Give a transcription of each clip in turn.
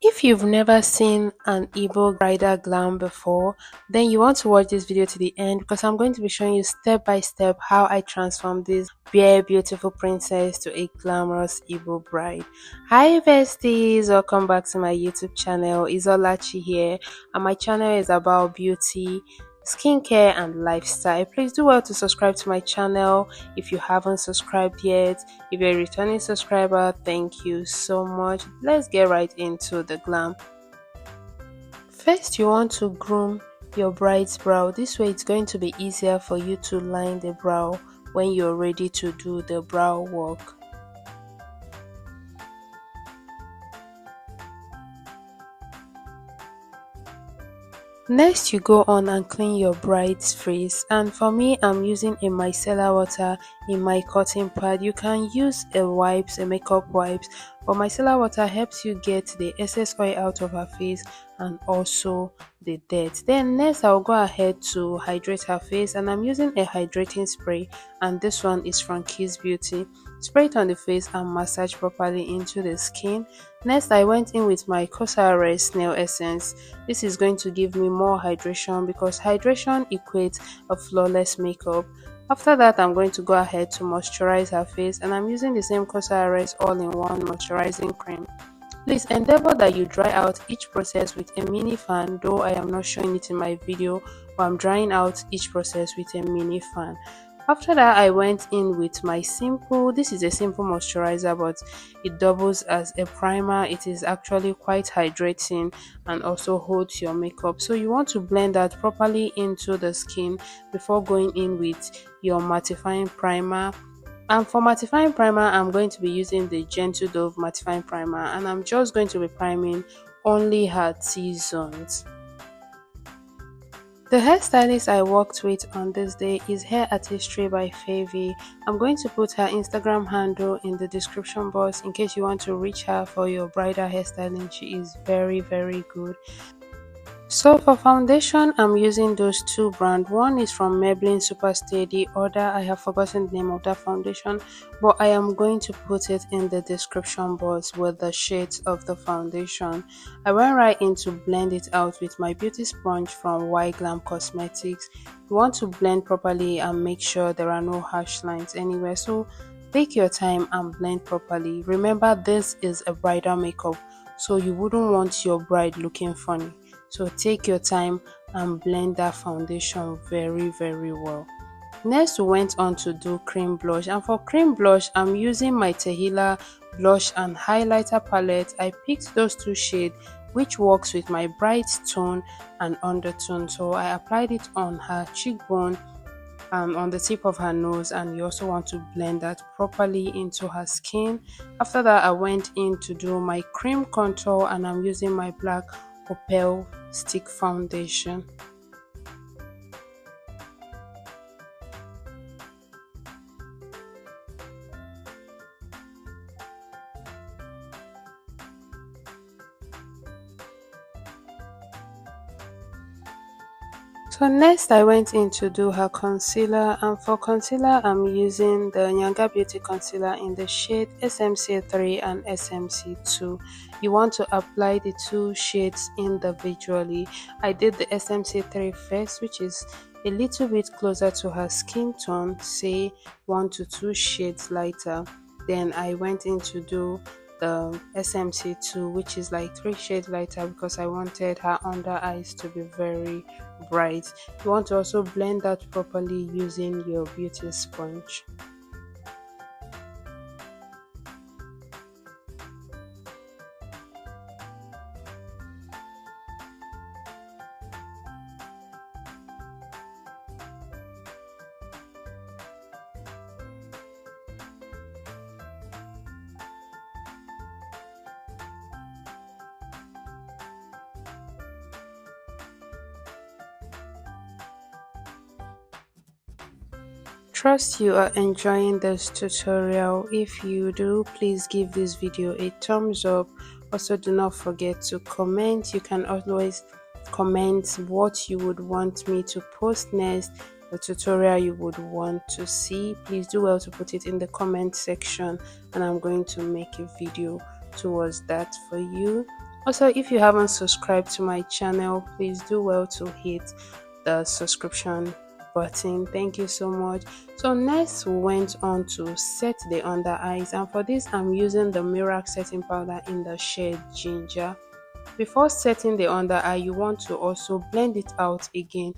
If you've never seen an Igbo bridal glam before, then you want to watch this video to the end because I'm going to be showing you step by step how I transformed this bare beautiful princess to a glamorous Igbo bride. Hi besties, welcome back to my YouTube channel. Izolachi here, and my channel is about beauty, skincare and lifestyle. Please do well to subscribe to my channel if you haven't subscribed yet. If you're a returning subscriber, thank you so much. Let's get right into the glam. First, you want to groom your bride's brow. This way it's going to be easier for you to line the brow when you're ready to do the brow work. Next, you go on and clean your bride's face, and for me I'm using a micellar water in my cotton pad. You can use a makeup wipes, but micellar water helps you get the excess oil out of her face and also the dirt. Then next I'll go ahead to hydrate her face, and I'm using a hydrating spray, and this one is from Kissbeauty. Spray it on the face and massage properly into the skin. Next, I went in with my Cosrx snail essence. This is going to give me more hydration because hydration equates a flawless makeup. After that, I'm going to go ahead to moisturize her face, and I'm using the same Cosrx all-in-one moisturizing cream. Please endeavor that you dry out each process with a mini fan, though I am not showing it in my video, but I'm drying out each process with a mini fan. After that, I went in with my this is a simple moisturizer, but it doubles as a primer. It is actually quite hydrating and also holds your makeup. So you want to blend that properly into the skin before going in with your mattifying primer. And for mattifying primer, I'm going to be using the Gentle Dove mattifying primer, and I'm just going to be priming only her T-zones. The hairstylist I worked with on this day is Hair Artistry by Favy. I'm going to put her Instagram handle in the description box in case you want to reach her for your bridal hairstyling. She is very good. So for foundation, I'm using those two brands. One is from Maybelline Superstay, the other I have forgotten the name of that foundation, but I am going to put it in the description box with the shades of the foundation. I went right in to blend it out with my beauty sponge from Yglam Cosmetics. You want to blend properly and make sure there are no harsh lines anywhere. So take your time and blend properly. Remember, this is a bridal makeup, so you wouldn't want your bride looking funny. So take your time and blend that foundation very well. Next, we went on to do cream blush, and for cream blush I'm using my Tehila blush and highlighter palette. I picked those two shades which works with my bright tone and undertone, so I applied it on her cheekbone and on the tip of her nose, and you also want to blend that properly into her skin. After that, I went in to do my cream contour, and I'm using my Blackopal stick foundation. So next I went in to do her concealer, and for concealer I'm using the Yangabeauty concealer in the shade SMC3 and SMC2. You want to apply the two shades individually. I did the SMC3 first, which is a little bit closer to her skin tone, say 1 to 2 shades lighter. Then I went in to do the SMC2, which is like 3 shades lighter because I wanted her under eyes to be very bright. You want to also blend that properly using your beauty sponge. Trust you are enjoying this tutorial. If you do, please give this video a thumbs up. Also, do not forget to comment. You can always comment what you would want me to post next, the tutorial you would want to see. Please do well to put it in the comment section, and I'm going to make a video towards that for you. Also, if you haven't subscribed to my channel, please do well to hit the subscription button. Thank you so much. So next we went on to set the under eyes, and for this I'm using the Merak setting powder in the shade Ginger. Before setting the under eye, you want to also blend it out again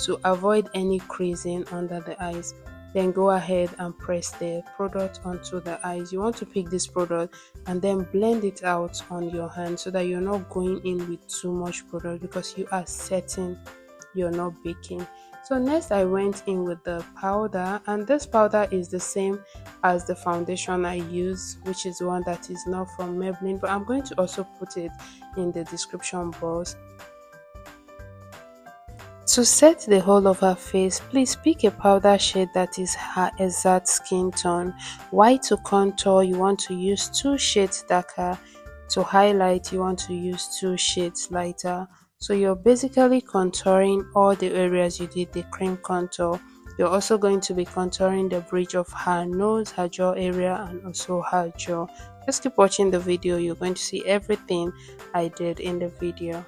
to avoid any creasing under the eyes. Then go ahead and press the product onto the eyes. You want to pick this product and then blend it out on your hand so that you're not going in with too much product, because you are setting, you're not baking. So next I went in with the powder, and this powder is the same as the foundation I use, which is one that is not from Maybelline, but I'm going to also put it in the description box. To set the whole of her face, please pick a powder shade that is her exact skin tone. White to contour, you want to use 2 shades darker. To highlight, you want to use 2 shades lighter. So you're basically contouring all the areas you did the cream contour. You're also going to be contouring the bridge of her nose, her jaw area, and also her jaw. Just keep watching the video, you're going to see everything I did in the video.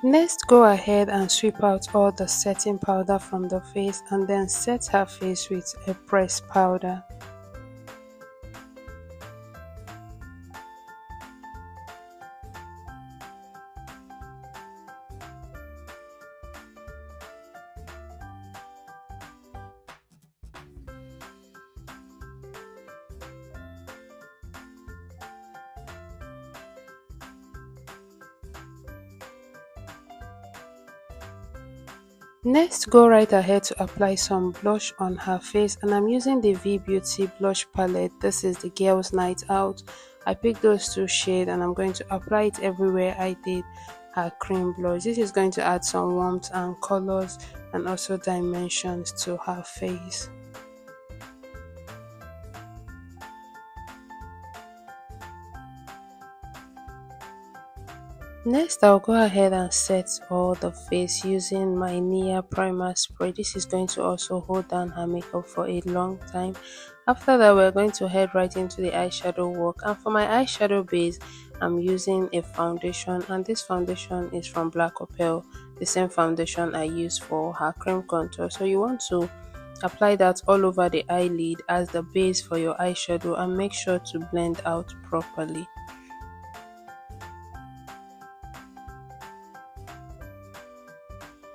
Next, go ahead and sweep out all the setting powder from the face and then set her face with a pressed powder. Next, go right ahead to apply some blush on her face, and I'm using the Veebeauty blush palette. This is the Girls Night Out. I picked those 2 shades and I'm going to apply it everywhere I did her cream blush. This is going to add some warmth and colors and also dimensions to her face. Next, I'll go ahead and set all the face using my Nia primer spray. This is going to also hold down her makeup for a long time. After that, we're going to head right into the eyeshadow work, and for my eyeshadow base I'm using a foundation, and this foundation is from Blackopal, the same foundation I use for her cream contour. So you want to apply that all over the eyelid as the base for your eyeshadow, and make sure to blend out properly.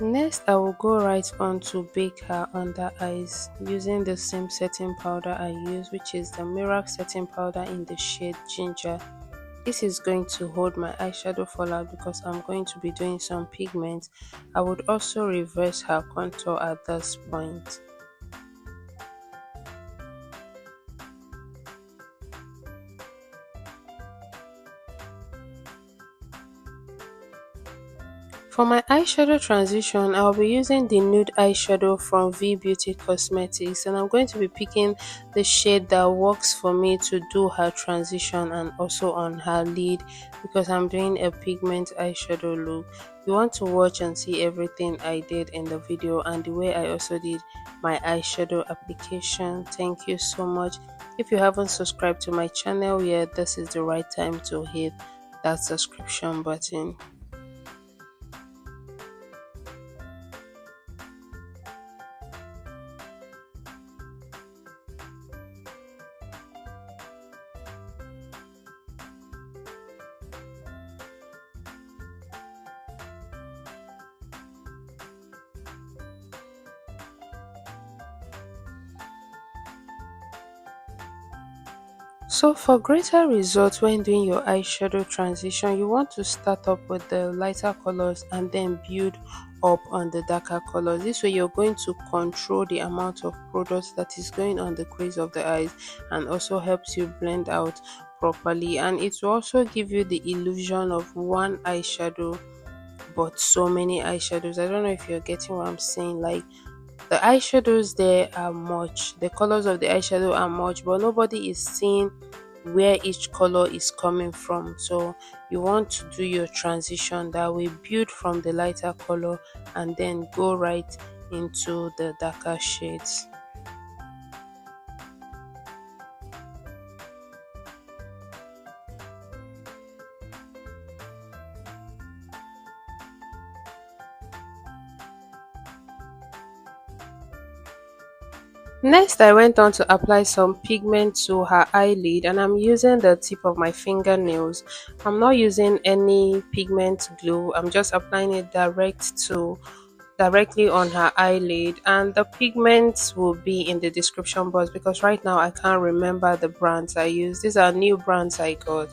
Next, I will go right on to bake her under eyes using the same setting powder I use, which is the Merak setting powder in the shade Ginger. This is going to hold my eyeshadow fallout because I'm going to be doing some pigment. I would also reverse her contour at this point. For my eyeshadow transition, I'll be using the nude eyeshadow from Veebeauty Cosmetics, and I'm going to be picking the shade that works for me to do her transition and also on her lid, because I'm doing a pigment eyeshadow look. You want to watch and see everything I did in the video and the way I also did my eyeshadow application. Thank you so much. If you haven't subscribed to my channel yet, this is the right time to hit that subscription button. So for greater results when doing your eyeshadow transition, you want to start up with the lighter colors and then build up on the darker colors. This way you're going to control the amount of product that is going on the crease of the eyes, and also helps you blend out properly, and it will also give you the illusion of one eyeshadow but so many eyeshadows. I don't know if you're getting what I'm saying. Like, the eyeshadows there are much, the colors of the eyeshadow are much, but nobody is seeing where each color is coming from. So you want to do your transition that way, build from the lighter color and then go right into the darker shades. Next, I went on to apply some pigment to her eyelid, and I'm using the tip of my fingernails. I'm not using any pigment glue. I'm just applying it directly on her eyelid, and the pigments will be in the description box because right now I can't remember the brands I use. These are new brands I got,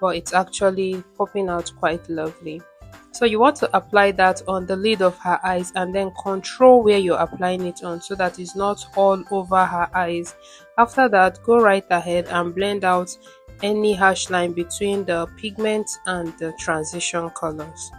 but it's actually popping out quite lovely. So you want to apply that on the lid of her eyes and then control where you're applying it on so that it's not all over her eyes. After that, go right ahead and blend out any harsh line between the pigment and the transition colors.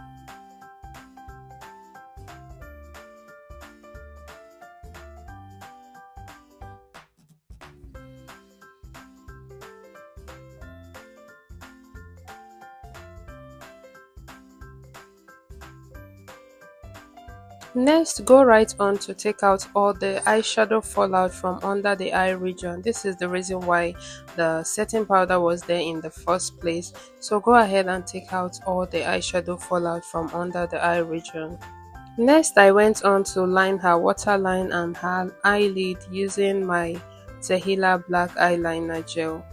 Next, go right on to take out all the eyeshadow fallout from under the eye region. This is the reason why the setting powder was there in the first place. So go ahead and take out all the eyeshadow fallout from under the eye region. Next, I went on to line her waterline and her eyelid using my Tehila black eyeliner gel.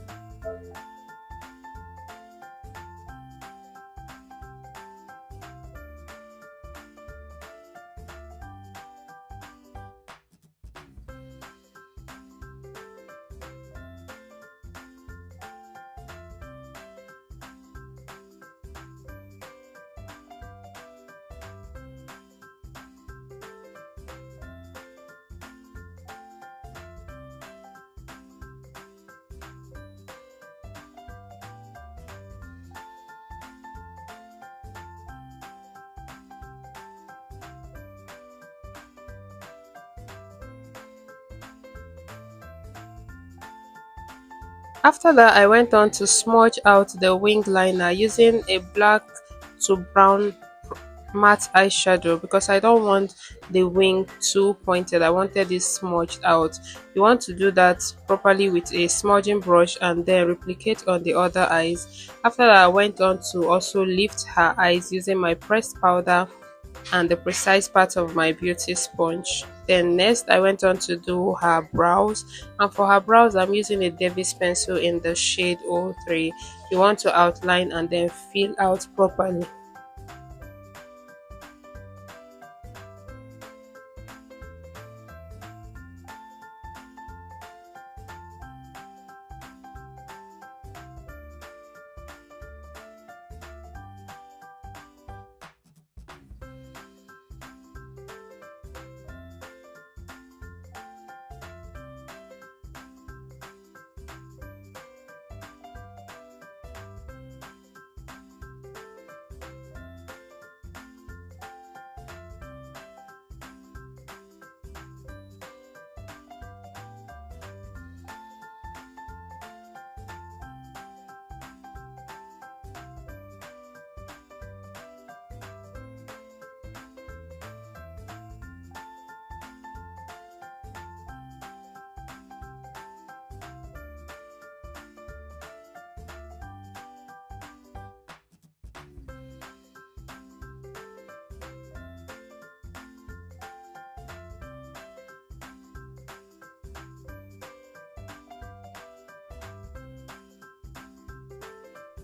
After that, I went on to smudge out the wing liner using a black to brown matte eyeshadow because I don't want the wing too pointed. I wanted it smudged out. You want to do that properly with a smudging brush and then replicate on the other eyes. After that, I went on to also lift her eyes using my pressed powder and the precise part of my beauty sponge. Then next, I went on to do her brows, and for her brows I'm using a Davis pencil in the shade 03. You want to outline and then fill out properly.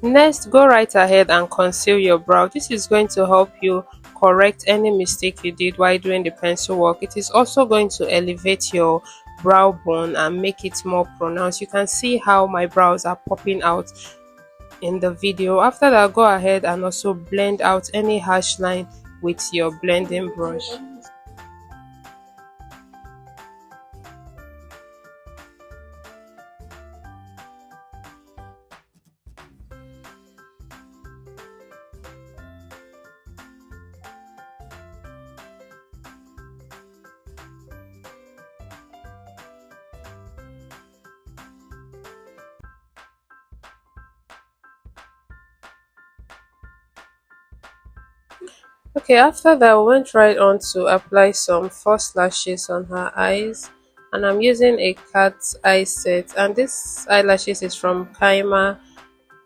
Next, go right ahead and conceal your brow. This is going to help you correct any mistake you did while doing the pencil work. It is also going to elevate your brow bone and make it more pronounced. You can see how my brows are popping out in the video. After that, go ahead and also blend out any harsh line with your blending brush. Okay, after that, we went right on to apply some false lashes on her eyes, and I'm using a cat's eye set, and this eyelashes is from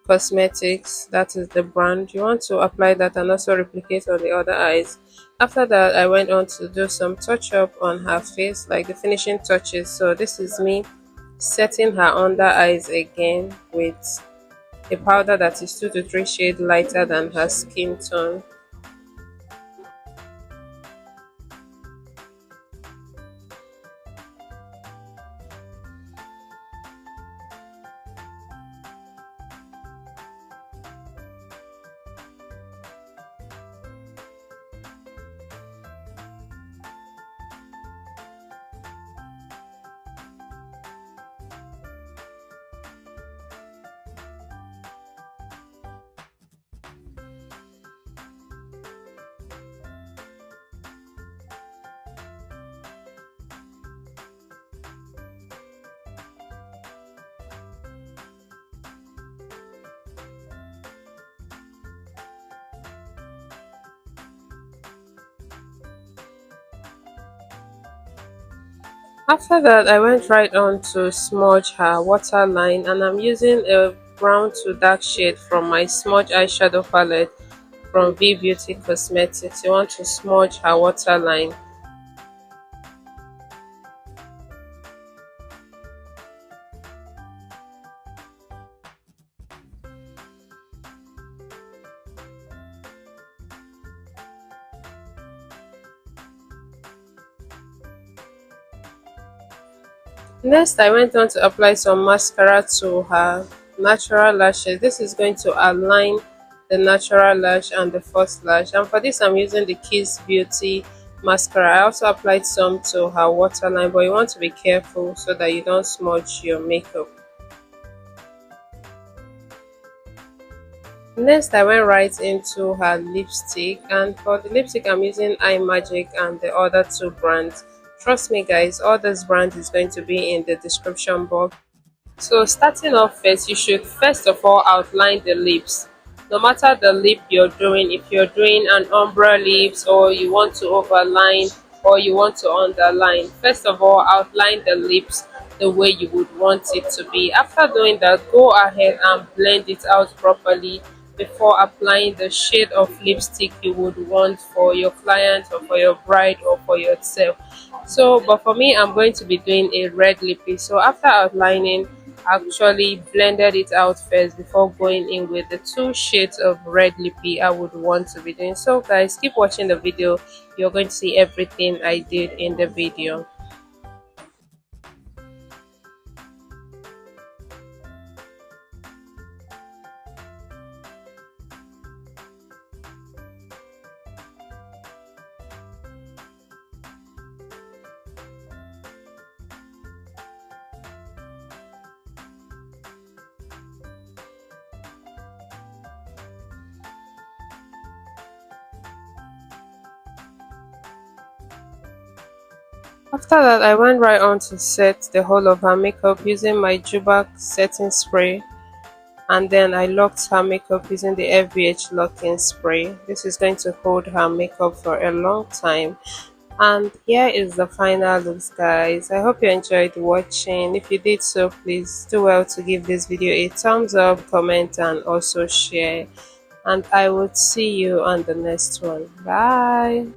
Cosmetics, that is the brand. You want to apply that and also replicate on the other eyes. After that, I went on to do some touch up on her face, like the finishing touches. So this is me setting her under eyes again with a powder that is 2 to 3 shades lighter than her skin tone. After that, I went right on to smudge her waterline, and I'm using a brown to dark shade from my smudge eyeshadow palette from Veebeauty Cosmetics. You want to smudge her waterline. Next, I went on to apply some mascara to her natural lashes. This is going to align the natural lash and the false lash. And for this, I'm using the Kissbeauty mascara. I also applied some to her waterline, but you want to be careful so that you don't smudge your makeup. Next, I went right into her lipstick, and for the lipstick, I'm using Imagic and the other two brands. Trust me, guys, all these brands is going to be in the description box. So starting off first, you should first of all outline the lips. No matter the lip you're doing, if you're doing an ombre lips or you want to overline or you want to underline, first of all outline the lips the way you would want it to be. After doing that, go ahead and blend it out properly before applying the shade of lipstick you would want for your client or for your bride or for yourself. So but for me, I'm going to be doing a red lippy. So after outlining, actually blended it out first before going in with the 2 shades of red lippy I would want to be doing. So guys, keep watching the video. You're going to see everything I did in the video. After that, I went right on to set the whole of her makeup using my Joba setting spray, and then I locked her makeup using the FBH locking spray. This is going to hold her makeup for a long time. And here is the final looks, guys. I hope you enjoyed watching. If you did so, please do well to give this video a thumbs up, comment, and also share. And I will see you on the next one. Bye.